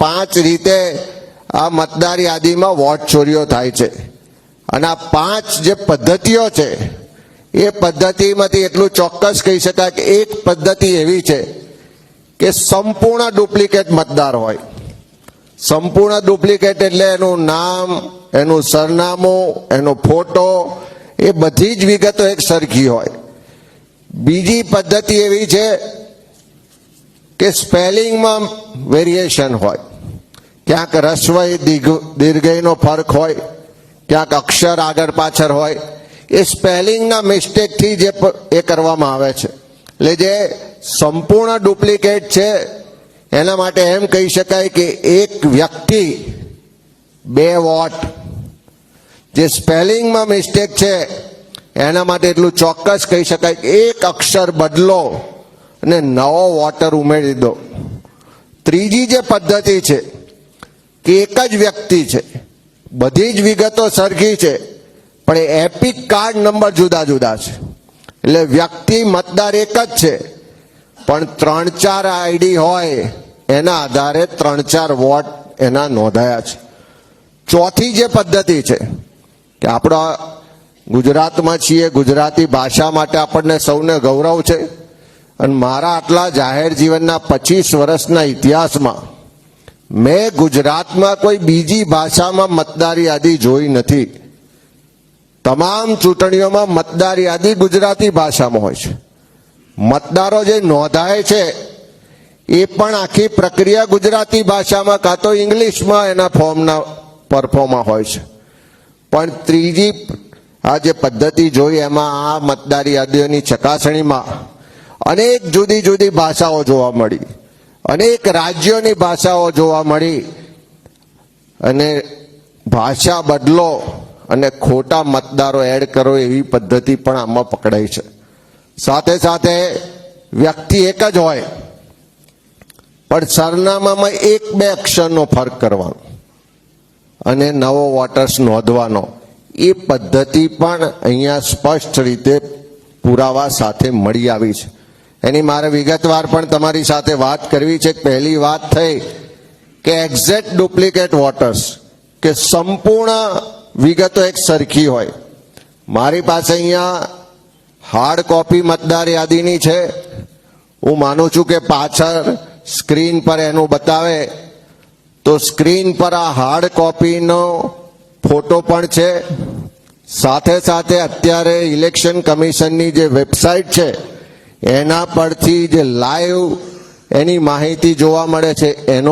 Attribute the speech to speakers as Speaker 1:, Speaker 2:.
Speaker 1: 5 રીતે આ મતદાર યાદીમાં વોટ ચોરીઓ થાય છે અને આ 5 જે પદ્ધતિઓ છે એ પદ્ધતિમાંથી એટલું ચોક્કસ કહી શકાય કે એક પદ્ધતિ એવી છે કે સંપૂર્ણ ડુપ્લિકેટ મતદાર હોય. સંપૂર્ણ ડુપ્લિકેટ એટલે એનું નામ, એનું સરનામું, એનો ફોટો, એ બધી જ વિગતો એક સરખી હોય. બીજી પદ્ધતિ એવી છે કે સ્પેલિંગમાં વેરિએશન હોય, ક્યાંક રસ્વય દીર્ઘયનો ફરક હોય, ક્યાંક અક્ષર આગળ પાછળ હોય. એ સ્પેલિંગના મિસ્ટેકથી જે એ કરવામાં આવે છે. એટલે જે સંપૂર્ણ ડુપ્લિકેટ છે એના માટે એમ કહી શકાય કે એક વ્યક્તિ 2 વોટ. જે સ્પેલિંગમાં મિસ્ટેક છે એના માટે એટલું ચોક્કસ કહી શકાય કે એક અક્ષર બદલો અને નવો વોટર ઉમેરી દો. ત્રીજી જે પદ્ધતિ છે કે એક જ વ્યક્તિ છે, બધી જ વિગતો સરખી છે, પણ એ એપિક કાર્ડ નંબર જુદા જુદા છે. એટલે વ્યક્તિ મતદાર એક જ છે, પણ 3-4 આઈડી હોય એના આધારે 3-4 વોટ એના નોંધાયા છે. ચોથી જે પદ્ધતિ છે કે આપણા ગુજરાતમાં છીએ, ગુજરાતી ભાષા માટે આપણને સૌને ગૌરવ છે અને મારા આટલા જાહેર જીવનના 25 વર્ષના ઇતિહાસમાં મેં ગુજરાતમાં કોઈ બીજી ભાષામાં મતદાર યાદી જોઈ નથી. તમામ ચૂંટણીઓમાં મતદાર યાદી ગુજરાતી ભાષામાં હોય છે. મતદારો જે નોંધાય છે એ પણ આખી પ્રક્રિયા ગુજરાતી ભાષામાં કાં તો ઇંગ્લિશમાં એના ફોર્મના પરફોર્મમાં હોય છે. પણ ત્રીજી આ જે પદ્ધતિ જોઈ એમાં આ મતદાર યાદીઓની ચકાસણીમાં અનેક જુદી જુદી ભાષાઓ જોવા મળી, અનેક રાજ્યોની ભાષાઓ જોવા મળી અને ભાષા બદલો અને ખોટા મતદારો એડ કરો એવી પદ્ધતિ પણ આમાં પકડાઈ છે. સાથે સાથે વ્યક્તિ એક જ હોય પણ સરનામામાં 1-2 અક્ષરનો ફરક કરવાનો અને નવો વોટર્સ નોંધવાનો, એ પદ્ધતિ પણ અહીંયા સ્પષ્ટ રીતે પુરાવા સાથે મળી આવી છે. એની મારે વિગતવાર પણ તમારી સાથે વાત કરવી છે. પહેલી વાત થઈ કે એક્ઝેક્ટ ડુપ્લિકેટ વોટર્સ, કે સંપૂર્ણ વિગતો એક સરખી હોય. મારી પાસે અહીંયા હાર્ડ કોપી મતદાર યાદીની છે. હું માનું છું કે પાછળ સ્ક્રીન પર એનું બતાવે તો સ્ક્રીન પર આ હાર્ડ કોપીનો ફોટો પણ છે. સાથે સાથે અત્યારે ઇલેક્શન કમિશનની જે વેબસાઇટ છે એના પરથી જે લાઈવ એની માહિતી જોવા મળે છે એનો